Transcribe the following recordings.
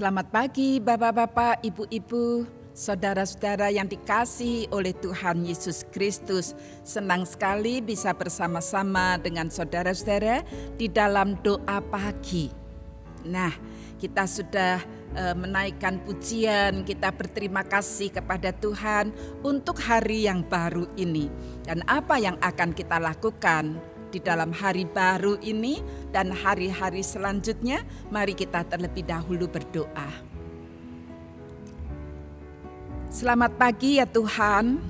Selamat pagi Bapak-bapak, Ibu-ibu, saudara-saudara yang dikasihi oleh Tuhan Yesus Kristus. Senang sekali bisa bersama-sama dengan saudara-saudara di dalam doa pagi. Nah, kita sudah menaikkan pujian, kita berterima kasih kepada Tuhan untuk hari yang baru ini. Dan apa yang akan kita lakukan di dalam hari baru ini dan hari-hari selanjutnya, mari kita terlebih dahulu berdoa. Selamat pagi ya Tuhan.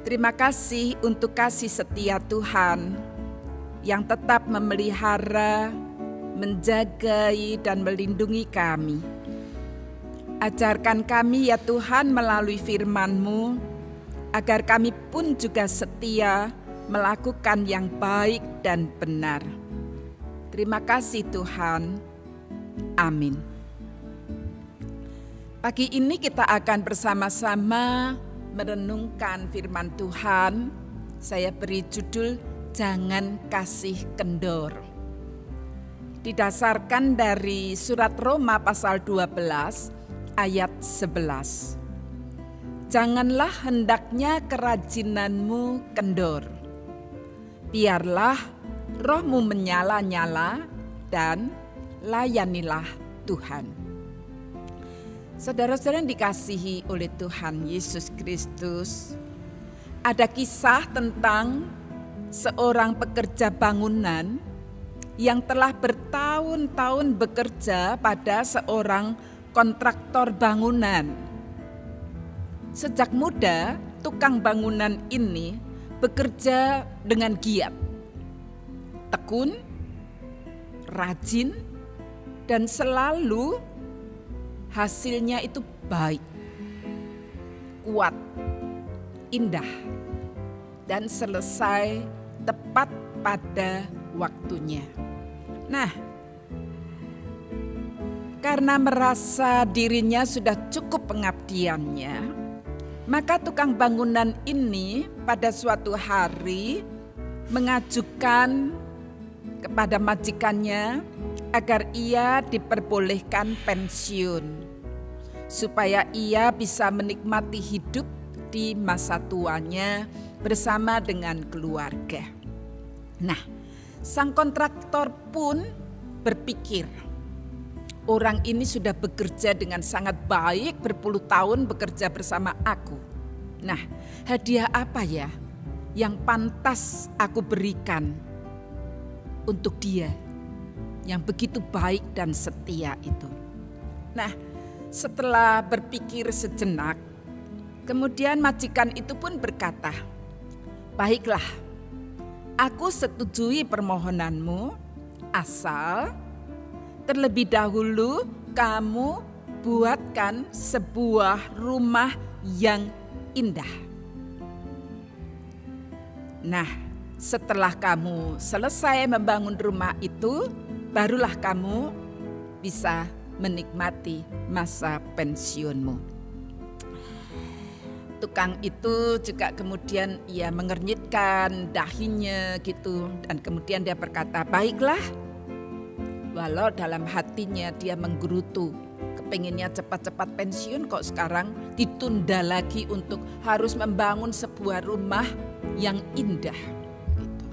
Terima kasih untuk kasih setia Tuhan yang tetap memelihara, menjagai dan melindungi kami. Ajarkan kami ya Tuhan melalui firman-Mu, agar kami pun juga setia melakukan yang baik dan benar. Terima kasih Tuhan. Amin. Pagi ini kita akan bersama-sama merenungkan firman Tuhan. Saya beri judul Jangan Kasih Kendor. Didasarkan dari surat Roma pasal 12 ayat 11. Janganlah hendaknya kerajinanmu kendor. Biarlah rohmu menyala-nyala dan layanilah Tuhan. Saudara-saudara yang dikasihi oleh Tuhan Yesus Kristus, ada kisah tentang seorang pekerja bangunan yang telah bertahun-tahun bekerja pada seorang kontraktor bangunan. Sejak muda, tukang bangunan ini bekerja dengan giat, tekun, rajin, dan selalu hasilnya itu baik, kuat, indah, dan selesai tepat pada waktunya. Nah, karena merasa dirinya sudah cukup pengabdiannya, maka tukang bangunan ini pada suatu hari mengajukan kepada majikannya agar ia diperbolehkan pensiun, supaya ia bisa menikmati hidup di masa tuanya bersama dengan keluarga. Nah, sang kontraktor pun berpikir, orang ini sudah bekerja dengan sangat baik, berpuluh tahun bekerja bersama aku. Nah, hadiah apa ya yang pantas aku berikan untuk dia yang begitu baik dan setia itu? Nah, setelah berpikir sejenak, kemudian majikan itu pun berkata, "Baiklah, aku setujui permohonanmu, asal terlebih dahulu kamu buatkan sebuah rumah yang indah. Nah, setelah kamu selesai membangun rumah itu, barulah kamu bisa menikmati masa pensiunmu." Tukang itu juga kemudian ia mengernyitkan dahinya gitu, dan kemudian dia berkata, "Baiklah." Walau dalam hatinya dia menggerutu, kepenginnya cepat-cepat pensiun, kok sekarang ditunda lagi untuk harus membangun sebuah rumah yang indah. Gitu.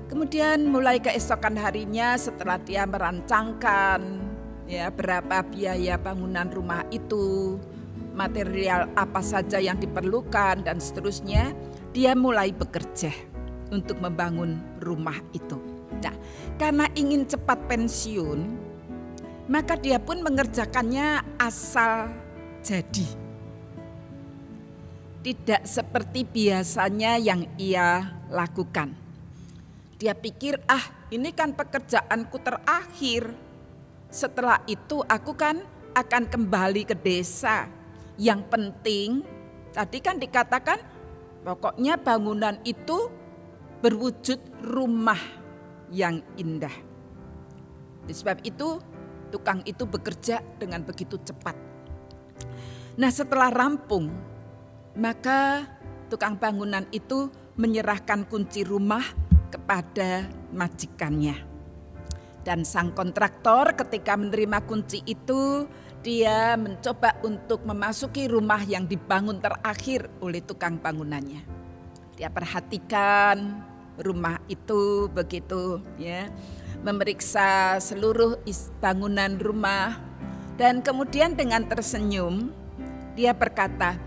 Kemudian mulai keesokan harinya setelah dia merancangkan ya berapa biaya bangunan rumah itu, material apa saja yang diperlukan dan seterusnya, dia mulai bekerja untuk membangun rumah itu. Nah, karena ingin cepat pensiun, maka dia pun mengerjakannya asal jadi. Tidak seperti biasanya yang ia lakukan. Dia pikir, ini kan pekerjaanku terakhir. Setelah itu aku kan akan kembali ke desa. Yang penting, tadi kan dikatakan pokoknya bangunan itu berwujud rumah yang indah. Oleh sebab itu, tukang itu bekerja dengan begitu cepat. Nah, setelah rampung, maka tukang bangunan itu menyerahkan kunci rumah kepada majikannya. Dan sang kontraktor ketika menerima kunci itu, dia mencoba untuk memasuki rumah yang dibangun terakhir oleh tukang bangunannya. Dia perhatikan rumah itu begitu ya, memeriksa seluruh bangunan rumah, dan kemudian dengan tersenyum dia berkata,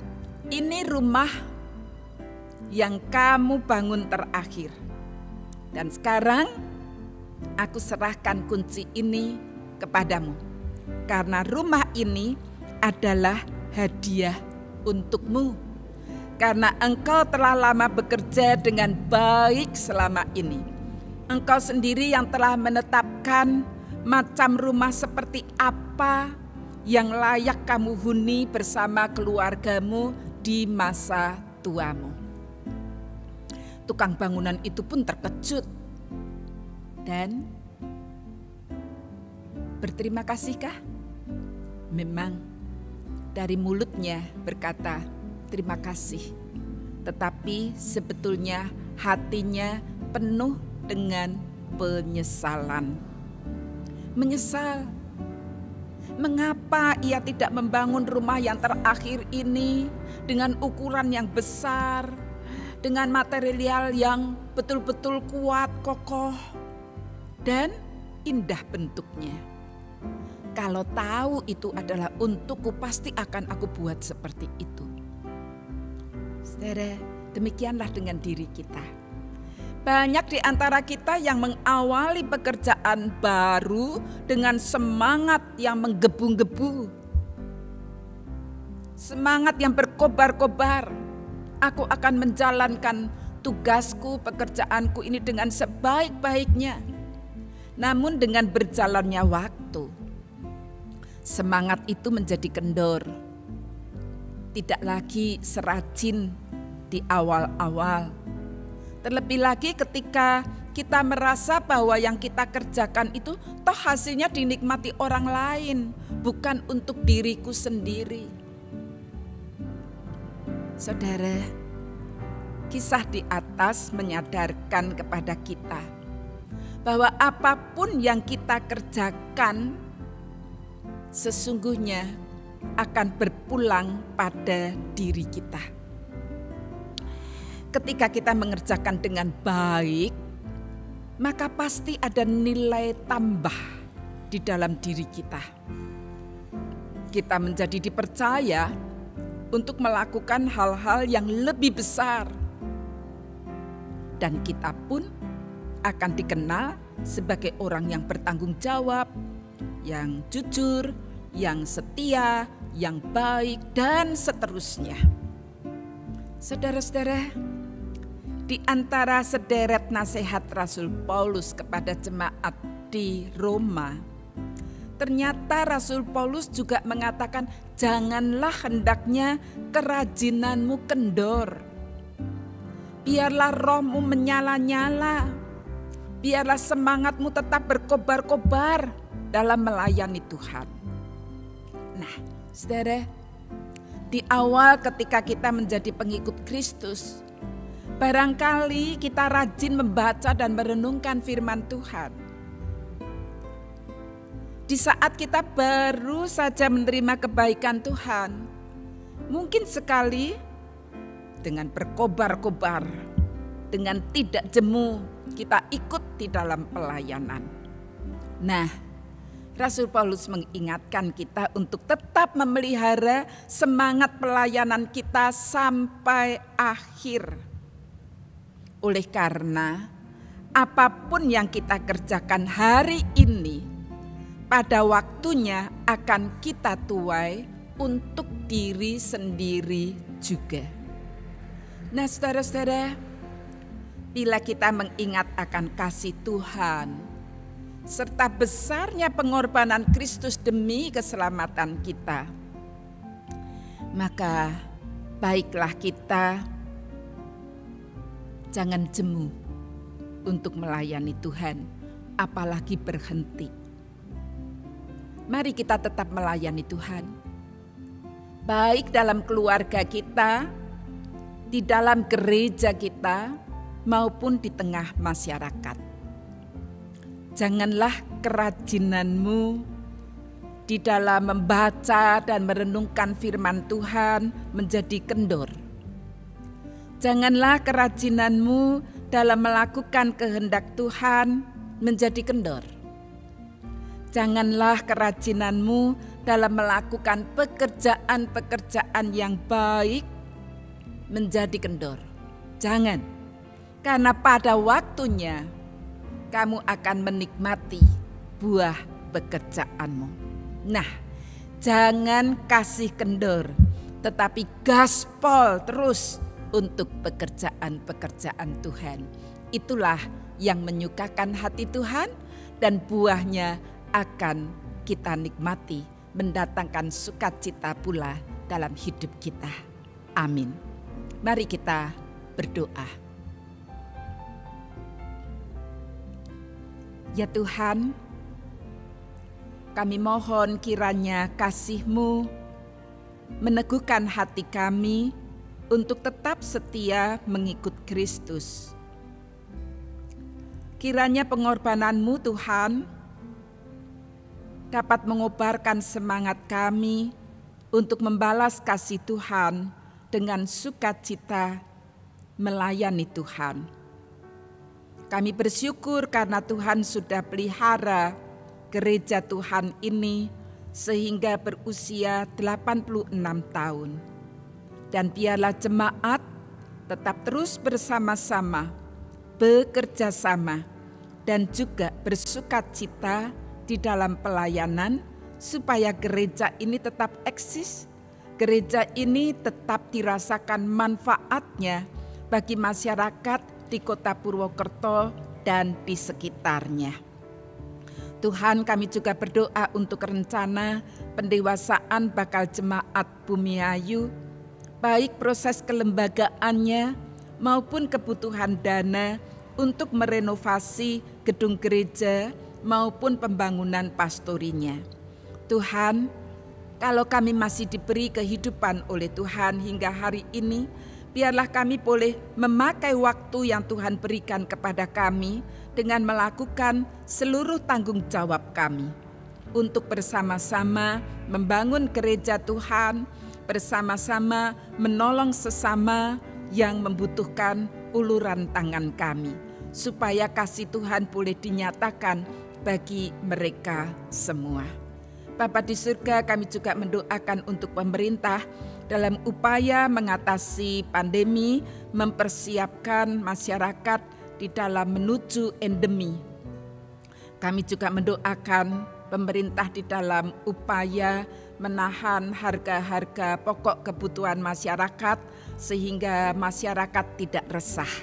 "Ini rumah yang kamu bangun terakhir. Dan sekarang aku serahkan kunci ini kepadamu, karena rumah ini adalah hadiah untukmu, karena engkau telah lama bekerja dengan baik selama ini. Engkau sendiri yang telah menetapkan macam rumah seperti apa yang layak kamu huni bersama keluargamu di masa tuamu." Tukang bangunan itu pun terkejut dan berterima kasihkah? Memang dari mulutnya berkata terima kasih, tetapi sebetulnya hatinya penuh dengan penyesalan. Menyesal. Mengapa ia tidak membangun rumah yang terakhir ini dengan ukuran yang besar, dengan material yang betul-betul kuat, kokoh, dan indah bentuknya. Kalau tahu itu adalah untukku, pasti akan aku buat seperti itu. Saudara, demikianlah dengan diri kita. Banyak di antara kita yang mengawali pekerjaan baru dengan semangat yang menggebu-gebu. Semangat yang berkobar-kobar. Aku akan menjalankan tugasku, pekerjaanku ini dengan sebaik-baiknya. Namun dengan berjalannya waktu, semangat itu menjadi kendor. Tidak lagi serajin di awal-awal. Terlebih lagi ketika kita merasa bahwa yang kita kerjakan itu toh hasilnya dinikmati orang lain, bukan untuk diriku sendiri. Saudara, kisah di atas menyadarkan kepada kita bahwa apapun yang kita kerjakan sesungguhnya akan berpulang pada diri kita. Ketika kita mengerjakan dengan baik, maka pasti ada nilai tambah di dalam diri kita. Kita menjadi dipercaya untuk melakukan hal-hal yang lebih besar. Dan kita pun akan dikenal sebagai orang yang bertanggung jawab, yang jujur, yang setia, yang baik, dan seterusnya. Saudara-saudara, di antara sederet nasihat Rasul Paulus kepada jemaat di Roma, ternyata Rasul Paulus juga mengatakan, janganlah hendaknya kerajinanmu kendor. Biarlah rohmu menyala-nyala. Biarlah semangatmu tetap berkobar-kobar dalam melayani Tuhan. Nah, saudara, di awal ketika kita menjadi pengikut Kristus, barangkali kita rajin membaca dan merenungkan firman Tuhan. Di saat kita baru saja menerima kebaikan Tuhan, mungkin sekali dengan berkobar-kobar, dengan tidak jemu, kita ikut di dalam pelayanan. Nah, Rasul Paulus mengingatkan kita untuk tetap memelihara semangat pelayanan kita sampai akhir. Oleh karena apapun yang kita kerjakan hari ini, pada waktunya akan kita tuai untuk diri sendiri juga. Nah, saudara-saudara, bila kita mengingat akan kasih Tuhan, serta besarnya pengorbanan Kristus demi keselamatan kita, maka baiklah kita jangan jemu untuk melayani Tuhan, apalagi berhenti. Mari kita tetap melayani Tuhan, baik dalam keluarga kita, di dalam gereja kita, maupun di tengah masyarakat. janganlah kerajinanmu di dalam membaca dan merenungkan firman Tuhan menjadi kendor. Janganlah kerajinanmu dalam melakukan kehendak Tuhan menjadi kendor. Janganlah kerajinanmu dalam melakukan pekerjaan-pekerjaan yang baik menjadi kendor. Jangan, karena pada waktunya kamu akan menikmati buah pekerjaanmu. Nah, jangan kasih kendor, tetapi gaspol terus untuk pekerjaan-pekerjaan Tuhan. Itulah yang menyukakan hati Tuhan, dan buahnya akan kita nikmati, mendatangkan sukacita pula dalam hidup kita. Amin. Mari kita berdoa. Ya Tuhan, kami mohon kiranya kasih-Mu meneguhkan hati kami untuk tetap setia mengikut Kristus. Kiranya pengorbanan-Mu Tuhan dapat mengobarkan semangat kami untuk membalas kasih Tuhan dengan sukacita melayani Tuhan. Kami bersyukur karena Tuhan sudah pelihara gereja Tuhan ini sehingga berusia 86 tahun. Dan biarlah jemaat tetap terus bersama-sama, bekerja sama, dan juga bersukacita di dalam pelayanan supaya gereja ini tetap eksis, gereja ini tetap dirasakan manfaatnya bagi masyarakat di Kota Purwokerto dan di sekitarnya. Tuhan, kami juga berdoa untuk rencana pendewasaan bakal jemaat Bumiayu, baik proses kelembagaannya maupun kebutuhan dana untuk merenovasi gedung gereja maupun pembangunan pastorinya. Tuhan, kalau kami masih diberi kehidupan oleh Tuhan hingga hari ini, biarlah kami boleh memakai waktu yang Tuhan berikan kepada kami dengan melakukan seluruh tanggung jawab kami untuk bersama-sama membangun gereja Tuhan, bersama-sama menolong sesama yang membutuhkan uluran tangan kami, supaya kasih Tuhan boleh dinyatakan bagi mereka semua. Bapa di surga, kami juga mendoakan untuk pemerintah dalam upaya mengatasi pandemi, mempersiapkan masyarakat di dalam menuju endemi. Kami juga mendoakan pemerintah di dalam upaya menahan harga-harga pokok kebutuhan masyarakat sehingga masyarakat tidak resah.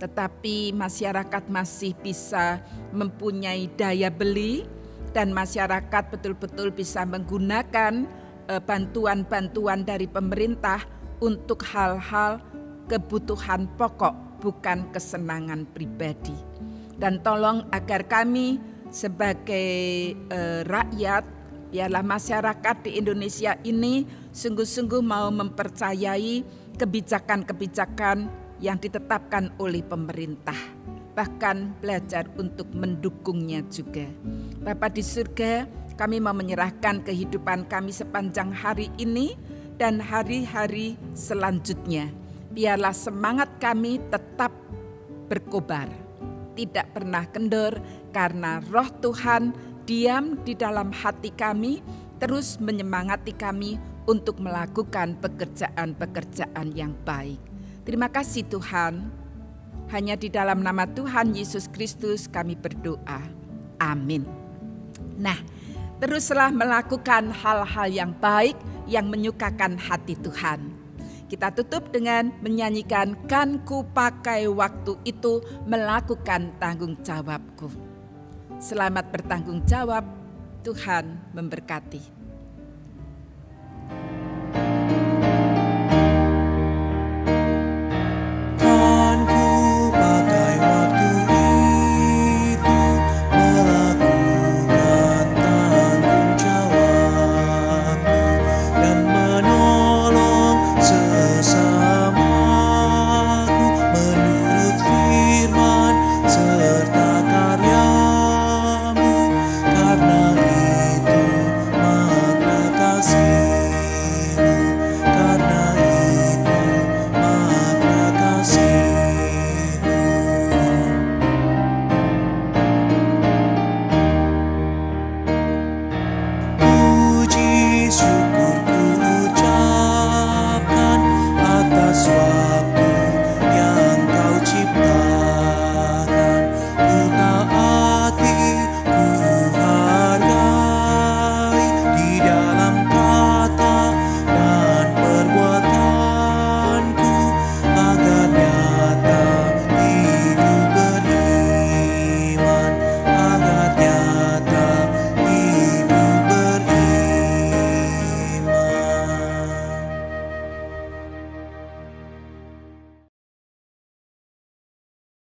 Tetapi masyarakat masih bisa mempunyai daya beli dan masyarakat betul-betul bisa menggunakan bantuan-bantuan dari pemerintah untuk hal-hal kebutuhan pokok, bukan kesenangan pribadi. Dan tolong agar kami sebagai rakyat, biarlah masyarakat di Indonesia ini sungguh-sungguh mau mempercayai kebijakan-kebijakan yang ditetapkan oleh pemerintah, bahkan belajar untuk mendukungnya juga. Bapa di surga, kami mau menyerahkan kehidupan kami sepanjang hari ini dan hari-hari selanjutnya. Biarlah semangat kami tetap berkobar, tidak pernah kendor, karena roh Tuhan diam di dalam hati kami, terus menyemangati kami untuk melakukan pekerjaan-pekerjaan yang baik. Terima kasih Tuhan, hanya di dalam nama Tuhan Yesus Kristus kami berdoa. Amin. Nah, teruslah melakukan hal-hal yang baik yang menyukakan hati Tuhan. Kita tutup dengan menyanyikan Kan Ku Pakai Waktu Itu Melakukan Tanggung Jawabku. Selamat bertanggung jawab, Tuhan memberkati.